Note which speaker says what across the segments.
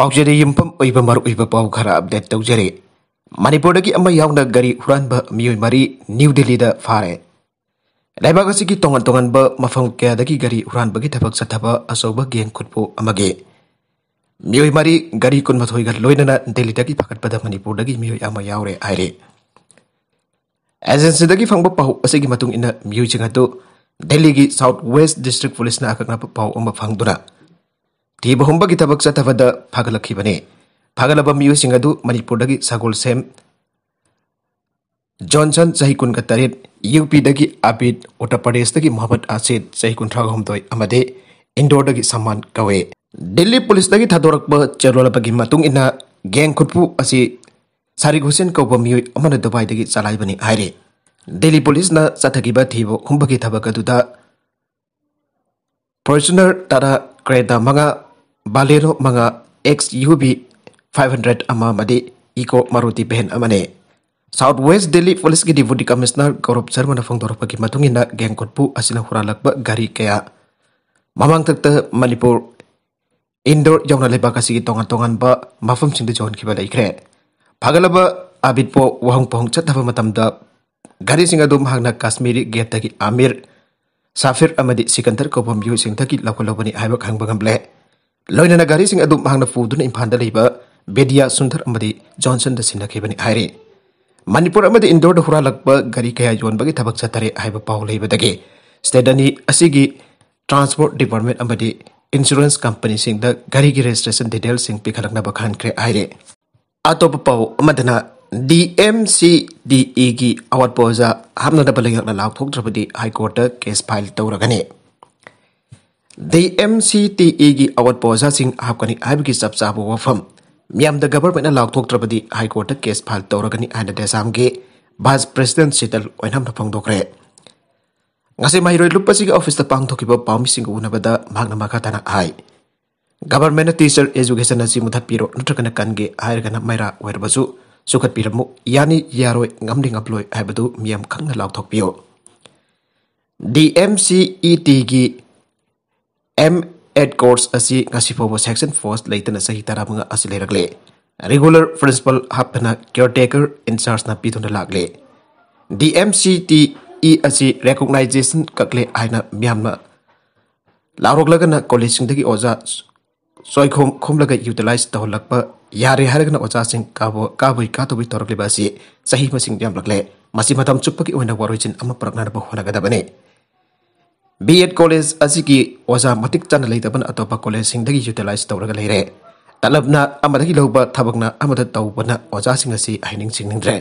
Speaker 1: पाउचेरी युमफम ओइबा मरुइबा पाउ खरा अपडेट तौजरे मणिपुर दगी अमा यावना गरी हुरानबा मियोय मरी न्यू दिल्ली दा फारे लाइबाग असigi tongan tongan ba mafam kya dagi gari huranba gi thabak sathaba asoba gen khutpu amage miyoy mari gari kun mathoi ga loinana delhi dagi phakat pada manipur dagi miyoy ama yaure aire agency dagi phangba pau asigi matung ina miyoy chinga to delhi gi south west district police na akakna pau ama phangduna Tiba humba kita baksa tafada pagalaki bane. Pagalaba miyo singadu Manipur dagi sagol sem. Johnson sahikun katarit UP dagi Abid Uttar Pradesh dagi Muhammad Asid sahikun tragam toy amade Indore dagi Saman kawe. Delhi police dagi thadorak ba cherola bagi matung ina gang khutpu asi Sarik Hussein kauba miyo amana Dubai dagi salai bani haire. Delhi police na sathagiba thibo humba ki thabakaduda Fortuner Tara Creta Manga Balero Manga XUV 500 ama madi Eco Maruti Pen amane South West Delhi Police ki Deputy Commissioner Gaurav Sharma na phangdor pagi matungina gang kotpu asina huralakba gari kaya mamang takta Manipur Indore yauna leba kasi tongan ba mafam singde jon kiba laikre phagalaba abit po wahang pohong chathaba matamda gari singadum hangna Kashmiri gate tagi Amir Safir amadi Sikandar Kopam yu sing taki lakolobani haiba khangbangam Loinana gari sing adum hangna fuduna imphanda leiba Bedia Sundar amadi Johnson da sinakibani haire Manipur amadi Indore da huralakba gari kaya yonbagi thabak satare haiba pau leiba dage Stedani asigi Transport Department amadi Insurance Company sing da gari gi registration details sing pikhalakna bakhan kre haire Atop pau amadana DMCDE gi awat poza hamna da balagna lak thok drabadi High Court da case file tawragani DMCDE gi awat poza sing hapkani aibgi sabsabu wafam miam da government na lak thok drabadi High Court da case file tawragani ana da samge Vice President Sital oinam na phangdokre ngase mahiroi lupasi gi office da pangthokiba pawmi sing unabada magna makatana ai Government teacher education na simuthat piro nutrakana kange hairgana maira werbasu Sukat piramu yani yaroi ngamding aploi haibadu miam khangna laukthok pio DMCET gi M8 course asi ngasifobo section force leitana sahi tarabanga asilerakle regular principal hapna caretaker in charge na pituna lagle DMCTE asi recognition kakle aina miamna lauroglagana college singdagi oja soikhom khomlaga utilize tawlakpa yare haragna oja sing kaboi katobi torokle basi sahi masing jam lakle masi matam chupaki oina warojin ama prakna ba honaga dabane B.Ed college asiki oja matik chana leitaban atopa college sing dagi utilize tawraga leire talabna amadagi loba thabakna amada tawbana oja sing asi haining singningdre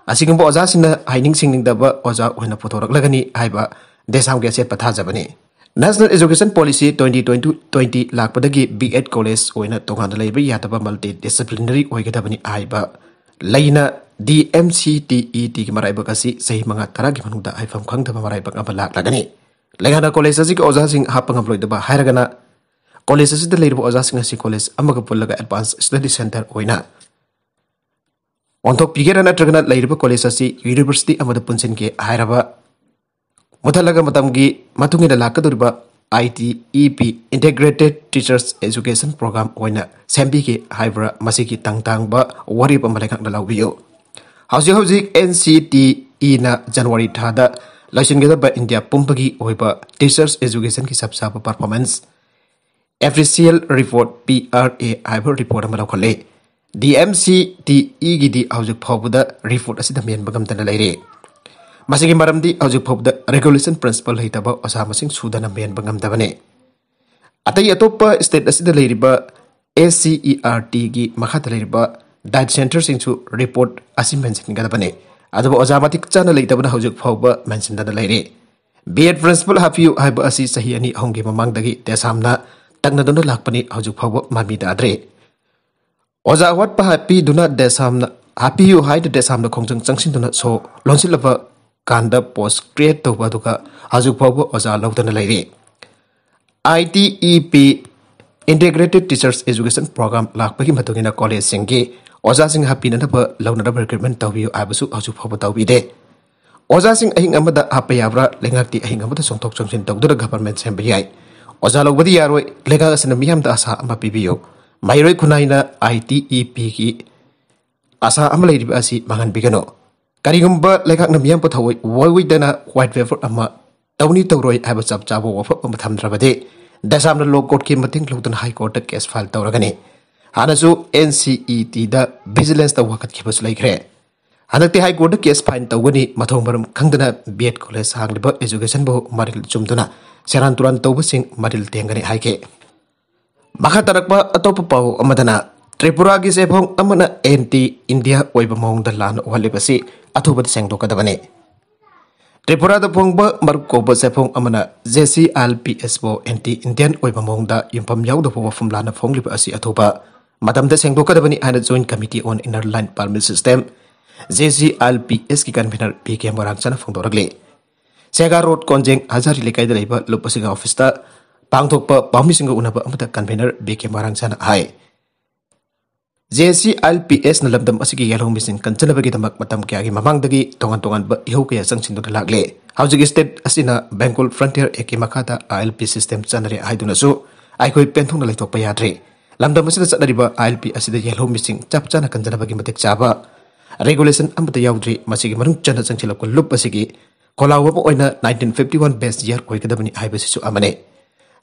Speaker 1: asigumba oja singna haining singningdaba oja oina photoraklagani haiba desam ge set patha jabani National Education Policy 2020 lakpadagi B.Ed college oina tongana leiba yataba multidisciplinary oigadabani aiba laina DMCTET ki maraiba kasi sahi manga taragi manuda aifam khangdaba maraiba ngaba laklagani Lengana college asik oja sing hapanga ploidaba hairagana college asida leiba oja sing asi college amaga pullaga advanced study center oina onthok pigera natragana leiba college asi university amada punsin ke hairaba Muthalaga matamgi matungina lakaduriba ITEP Integrated Teachers Education Program oina sembi ki haibra masiki tangtangba warib amalekak na lawbiyo Hausi NCTE na January thada laisingeda ba India pumpagi oiba Teachers Education ki sabsaba performance Official Report PRA haibar report amalakhole DMCTE gi di haujuk phabuda report asida men bagam tana leire Masigi maramdi haujuk phobda regulation principle hitaba osa masing sudana men bangam dabane atai atopa state asida leiriba ACERT gi makhata leiriba diet center singchu report asim mention gadabane adu oja matik chana leitabana haujuk phobba mention dana leire B.Ed principle hafiu haiba asi sahi ani hongi mamang dagi tesamna tangna dona lakpani haujuk phobba mami dadre oja wat pa happy duna desamna happy haida desamna khongjang changsin duna so lonsilaba Kanda post create to baduka haju phobo oja lawdana leire ITEP Integrated Teachers Education Program lakpagi matungina college singi oja sing hapina na ba lawna recruitment tawbiyo abasu haju phobo tawbide oja sing ahing amada hapayabra lengakti ahing amada songtok chongsin tawdura government sembayai oja lawbadi yaroi lega asana miyam da asa ama pibiyo Mayroi Kunaina ITEP ki asa ama leiriba asi mangan bigano. Karigumba lekak na miyam pathawai wawidana white wafer ama tawni tawroi haba chap chabo wafa ama thamdrabade dasamna low court ki mating lutan high court ta case file tawragani. Hanasu NCET da vigilance ta wakat kibas laikre. Hanakti high court ta case file tawgani mathong maram khangdana BEd college hangliba education bo maril chumduna seran turan tawbasing maril tengani haike. Maka tarakba atop pau amadana Tripura ki sebong amana anti India oiba mong dalan walibasi atubati sengdo kadabane. Tripura da pongba marko ba sebong amana JCLPS bo anti Indian oiba mong da yumpam yaw da po fumlana fongliba asi atuba madam da sengdo kadabani ana Joint Committee on Inner Line Permit System JCLPS ki convener PK Morang sana fongdoragle. Sega Road Konjeng Hazari lekai da leiba lupasiga office ta pangthokpa pamisinga unaba amata convener PK Morang sana hai. JCLPS na lamdam asigi yalong mising kanchanabagi damak matam kaya mamangdagi tongan-tongan ba iho kaya sangsindo na lagle. Housing state asina Bengal Frontier eki makata ILP system chanare haiduna su ay ko'y pentong na laytok payadre. Lamdam asina sa nariba ILP asida yalong mising chapchana kanchanabagi matik chaba. Regulation amata yawdri masigi marung chana sangsilap ko lup asigi kolawa mo oina 1951 best year ko'y kadabani haibasisu amane.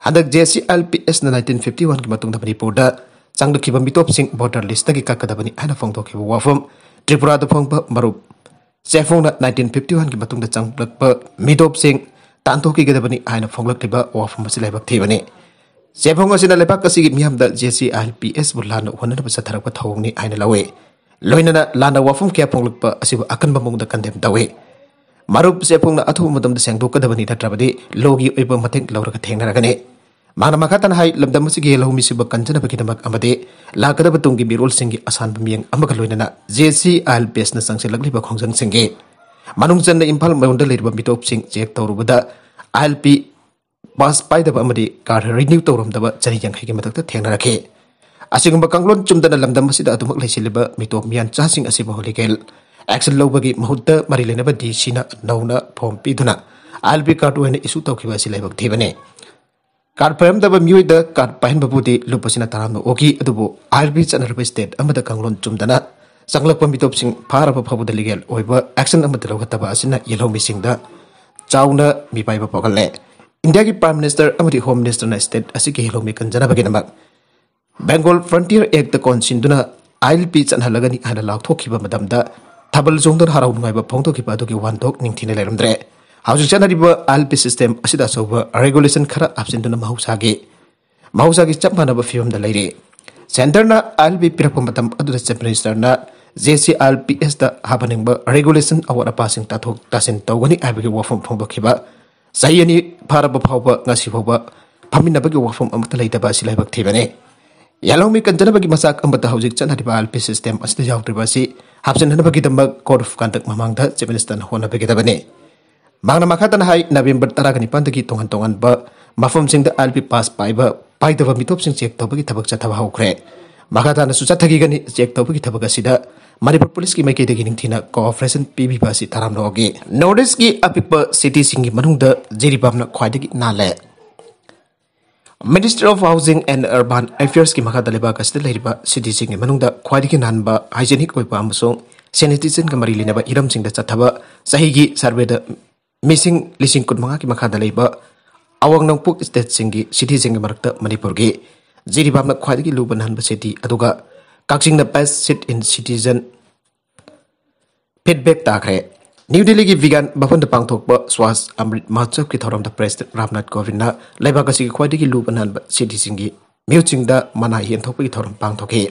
Speaker 1: Handag JCLPS na 1951 ki matong na Manipur da Sang kiba mitop sing border list tagi kakadabani ana fongto kiba wafum Tripura da fongba marup sefong na 1951 ki matung da chang plakpa mitop sing tanto ki gadabani ana fonglak kiba wafum basi laibak thibani sefong asina lebak kasi miyam da JCLPS bulana wana na basa tharak pa thawng ni ana lawe loina na lana wafum kya fonglak pa asiba akan bamong da kandem dawe marup sefong na athu madam da sengdo kadabani tatrabadi logi oiba mateng lawraka thengna ragane Mana makatan hai lamdam masigi lahu misiba kanjana bakidamak amade lakada batungi birol singi asan bamiyang amagaloina na JCLPS na sangse lagliba khongjang singi manung jan na impal mayonda leirba mitop sing check tawrubada ILP pass paidaba amade card renew tawramdaba chari yankhai ki matakta thengna rakhe asigumba kanglon chumdana lamdam masida adumak leisiliba mitop miyan chasing asiba holikel action lobagi mahutta marilenaba DC na nauna form piduna ILP card wena isu tawkiba silaibak thibane Card payam daba mioi da card pahin babuti lupasina taram oki adubo ILP chanarba state amada kanglon chumdana sanglak pamitop sing phara pa phabu legal oiba action amada lawataba asina yellow missing da chauna mi pai ba pokalle India ki prime minister amadi home minister na state asiki yellow mi kanjana baginamak Bengal Frontier Act da consinduna ILP chanhalagani hana lakthokiba madamda thabal jongdon harau ngai ba phongthokiba aduki wantok ningthine leramdre Housing chanariba ILP system asida soba regulation khara absentuna mahusagi chapmana ba film da leire center na ILP pirapamatam aduda chief minister na JCLPS da habaning ba regulation awara passing tathok tasin tawgani abigi wafam phongdokhiba sayani pharaba phawba ngasi phawba phamina bagi wafam amata leida ba silaibak thibane yalomi kanjana bagi masak amata housing chanariba ILP system asida yawtriba si habsenana bagi damba code of conduct mamangda chief minister hona bagi dabane Mangna makatan hai November taragani pandagi tongan ba mafam sing da ILP pass paiba paidaba mitop sing check tawbagi thabak chathaba haukre makatan su chathagi gani check tawbagi thabak asida Manipur police ki maike degi ningthina cooperation PB basi taram logi notice ki apikpa city singi manungda jeribamna khwaidagi nale Minister of Housing and Urban Affairs ki makata leba kasida leriba city singi manungda khwaidagi nanba hygienic oiba amsong sanitation ka marilina ba iram sing da chathaba sahigi survey da Missing lising kut manga ki makada leiba awang nangpuk state singi city singi marakta Manipur gi jiribam na khwaidagi luban hanba city aduga kaksing na best sit in citizen feedback takre New Delhi ki vegan bafan da pangthok ba swas amrit mahotsav ki thoram da president Ramnath Kovind na leiba kasi khwaidagi luban hanba city singi muching da mana hian thokpa ki thoram pangthoki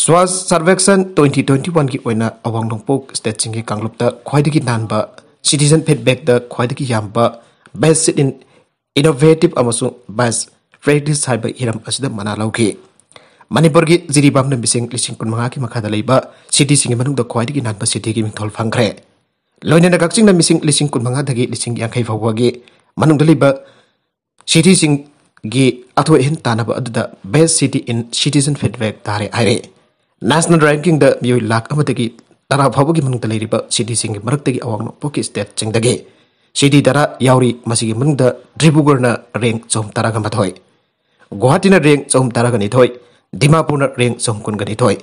Speaker 1: swas survection 2021 ki oina awang nangpuk state singi kanglupta khwaidagi nanba Citizen feedback da khwaidagi yamba best sit in innovative amasung best practice haiba hiram asida mana lauki Manipur gi jiribam na bising lising kun manga ki makhada leiba city singi manung da khwaidagi nanba city gi mingthol phangkhre loina na kaksing na mising lising kun manga dagi lising yankhai phawagi manung da leiba city sing gi atho hin tanaba aduda best city in citizen feedback tare aire national ranking da mioi lakh amadagi Tara phawagi manung taleriba city singi maraktagi awang no poki state chingdagi city dara yauri masigi manung da Dribugar na rank chom taraga mathoi Guwahati na rank sahum tara gani thoi, Dimapur na rank sahum kun gani thoi.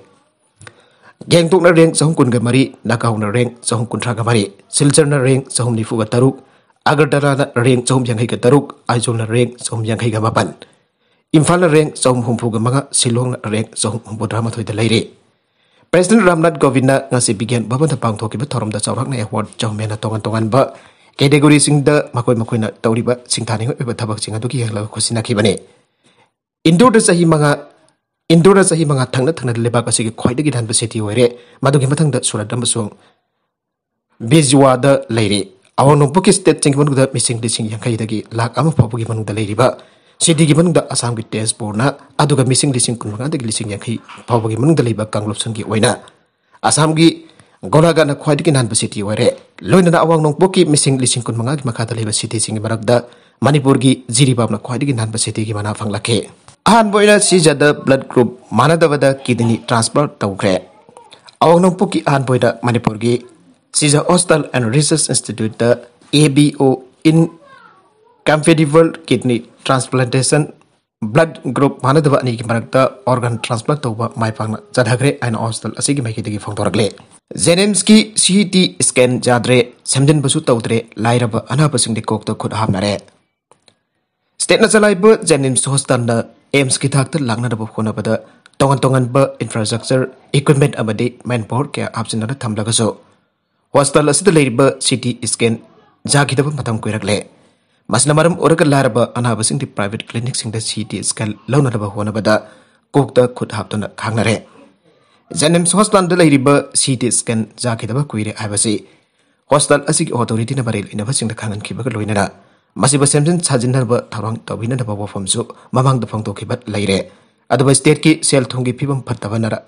Speaker 1: Gangtok na rank sahum kun gamari, Nakau na rank sahum kun tra gamari, Silchar na rank sahum nifu ga taruk, Agartala na rank sahum yang ga taruk, Aizawl na rank sahum yang ga mapan. Imphal na rank sahum humpu ga mga, Shillong na rank sahum humpu drama thoi da lairi. President Ramnath Kovind na ngasi bigyan baban tapang thoki ba thorom da chawrak na award chawmen na tongan ba category sing da makoi na tawri ba sing thani ba thabak sing adu ki hela khosina ki bane Indore da sahi manga thangna leba ka sigi khwai dagi dhan ba seti were madu gi mathang da surat dam song Bijwa da lairi awang no buki state sing manu da missing di sing yang kai dagi lak ama phabu gi manu da lairi ba Sidi gi manu da Assam gi test borna adu ga missing di sing kun manga dagi sing yang kai phabu gi manu da leba kanglop sang gi oina Assam gi Golaga na khwai dagi nan ba seti were loina na awang no buki missing di sing kun manga gi makha da leba seti sing barak da Manipur gi Jiribab na khwai dagi nan ba seti gi mana phang lakhe Ahan boina si jada blood group mana da bada kidney transplant tawkre awang no buki ahan boida Manipur gi Sija Hostel and Research Institute da ABO in compatible kidney transplantation blood group mana da ani ki marakta organ transplant tawba mai pangna jadhagre aina hostel asigi mai kidigi phongtorakle Zenems ki CT scan jadre semden basu tawdre lairaba anaba singdi kokta khud hamnare State na chalaiba Zenems hostel na AIMS ki thakta langna da khona bada tongan ba infrastructure equipment amadi manpower ke absinna thamlaga so Hostel asida leiba CT scan jagidaba matam koirakle Masna maram oraga laraba anaba sing di private clinic sing da CT scan launa da hona bada kokta khud haptona khangnare Zenems hostel da leiriba CT scan jagidaba koire aibasi hostel asigi authority na barel ina sing da khangan khibaga loinana masiba semjin sajinarba tharang tawina da bawa famsu mamang da phangto khibat leire aduba state ki sel thongi phibam phattabanara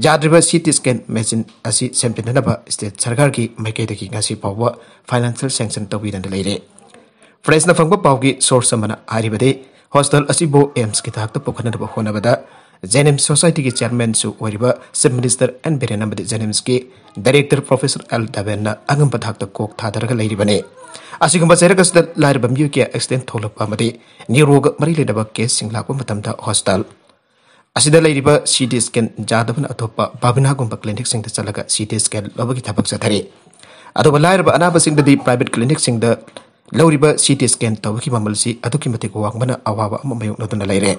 Speaker 1: Jadriba CT scan machine asi sempinaba state sarkar ki maikei daki ngasi pawwa financial sanction tawidan da leire Fresh na fangba pawgi source amana haribade hostel asibo AIMS ki thakta pokhana da hona bada Zenems society ki chairman su wariba sub minister and berena bade Zenems ki director professor L Davenna angam pathakta kok thadaraga leiribane asigamba seraka sda lairba myu ki extend tholapa made nirog mari ledaba case singlakwa matamda hostel Asida leiriba CT scan jadabana atopa babina gumba clinic sing da chalaga CT scan lobagi thabak sathare adoba lairba anaba sing da di private clinic sing da Lauriba CT scan tawki mamalsi aduki mate ko wangbana awawa ama mayok noduna leire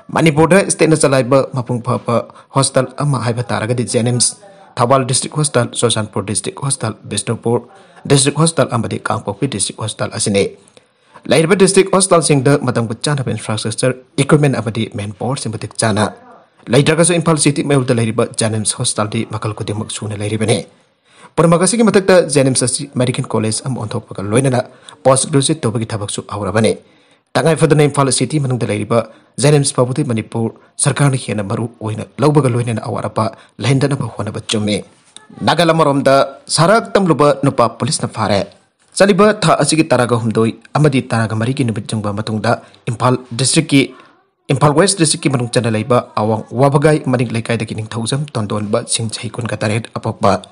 Speaker 1: Manipur da state na chalaiba mapung phapa hostel ama haiba taraga di Zenems Thawal district hostel Soshanpur district hostel Bishnupur district hostel amadi Kangpokpi district hostel asine Lairba district hostel sing da matam ko chana infrastructure equipment amadi manpower simbatik chana Laidraga so Impal city mayul da lairiba Zenems hostel di makal ko dimak suna lairibane Permagasigi matakta Zenems American College am onthok pakal loinana postgraduate tobagi thabaksu aurabane tangai fadana Impal city manung da lairiba Zenems pabuti Manipur sarkar ni hena maru oina laubaga loinana awarapa laindana ba hona bachume Nagalamorom da sarak tamluba nupa police na fare Saliba tha asigi taraga humdoi amadi taraga mari ki nubit jungba matungda Impal West district ki manung chana laiba awang wabagai maning laikai da kining thousam tondon ba sing chaikun ka taret apokba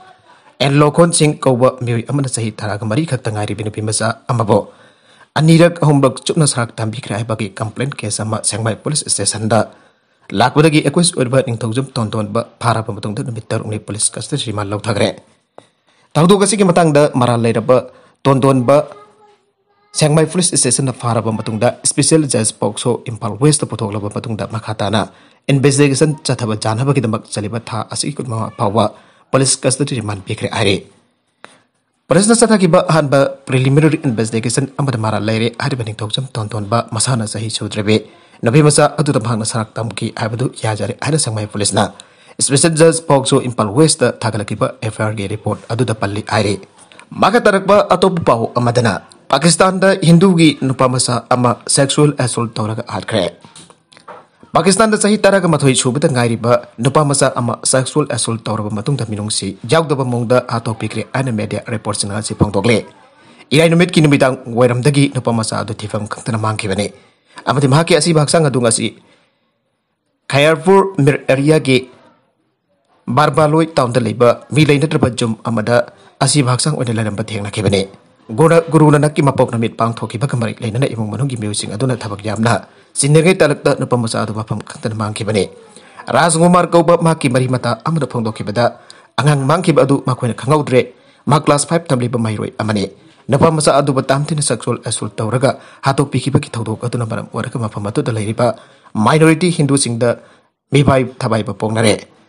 Speaker 1: En lokon sing kauba mioi amana sahi taraga mari khak tangari binu bimasa amabo anirak hombak chupna sarak tambi krai bagi complaint case ama sengmai police station da lakwadagi equus urba ning thousam tonton ba phara ba matong da mitar uni police custody rimal law thagre tawdo gasi ki matang da maral leiraba tonton ba sengmai police station na phara ba matong da special judge pokso Impal West pothok laba matong da makhatana investigation chathaba janaba ki damak chaliba tha asiki kutma pawa Police custody remand pikre are. Presna satha ki ba han ba preliminary investigation amada mara laire hari baning thoksam tonton ba masana sahi chodrebe nabi masa adu da bhangna sarak tamki abadu yajare aina sangmai police na special judge pokso Impal West thagalaki ba FIR ge report adu da palli are. Maka tarak ba atop pau amadana Pakistan da Hindu gi nupa masa ama sexual assault tawraga hatkre. Pakistan da sahi taraga mathoi subata ngairiba nupa masa ama sexual assault tawraba matungda minungsi jawdaba mongda ato pikre ana media report singa si pongtokle irai numit ki numidang wairamdagi nupa masa adu thifam khangtana mangkhibane amati mahaki asi baksang adunga si Khairpur mir area ge barbaloi town da leba mi leina traba jum amada asi baksang oine laramba thengna khibane Guru na ki mapok na mit pang thoki ba kamari le na imong manung gi music aduna thabak yamna sinnegai talakta na pamasa adu bafam khantana mangki bane Rajkumar ko ba ma ki mari mata amada phongdo ki bada angang mangki ba adu ma khoina khangaudre ma class 5 tamli ba mairoi amane napa masa adu ba tamthina sexual assault tawraga hatok piki ba ki thodok aduna maram waraka mafam atu da leiriba minority hindu singda mibai thabai ba pongnare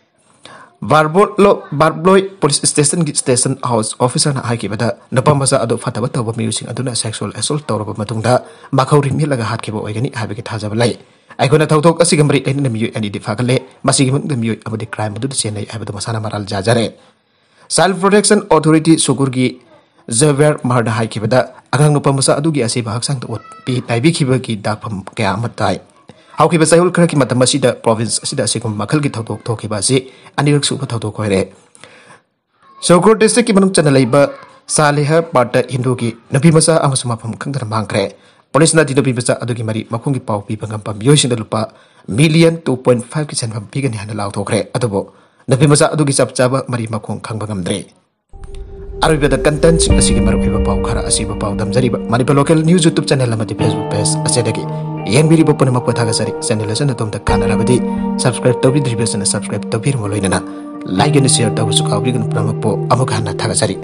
Speaker 1: Barbloi police station station house officer na haiki bada napa masa adu fataba tawa music aduna sexual assault tawraba matungda makhauri mi laga hat ke ba oigani habiki thajaba lai aigona thauthok asi gamri eni mioi ani difagale masigi mun mioi abadi crime adu chenai abadu masana maral jajare self protection authority sugurgi Xavier Marda haiki bada agang napa masa adu gi asi bahak sang ot pi taibi khiba gi dakpham kya matai Hauki ba sayul kra ki matam asida province asida sikum makhal gi thautok thoki ba si anirak su thautok koire Sogor district ki manung chana leiba Saleha Parta Hindu ki nabi masa amasuma pham khangdar mangkre police na didobi basa adu gi mari makhung gi pau pi pangam pam yoisin da lupa million 2.5 ki sanfam pi gani hana law thokre adubo nabi masa adu gi chapchaba mari makhung khangba ngamdre Arabia content sing asigi maru iba pau khara asiba pau damjari Manipur local news YouTube channel amati Facebook page asedagi yang biri bopana makpathaga sari channel asana tom tak kana rabadi subscribe tobi dribasana subscribe tobir moloinana like and share tabu sukawri gun pramappo amuk hana thaga sari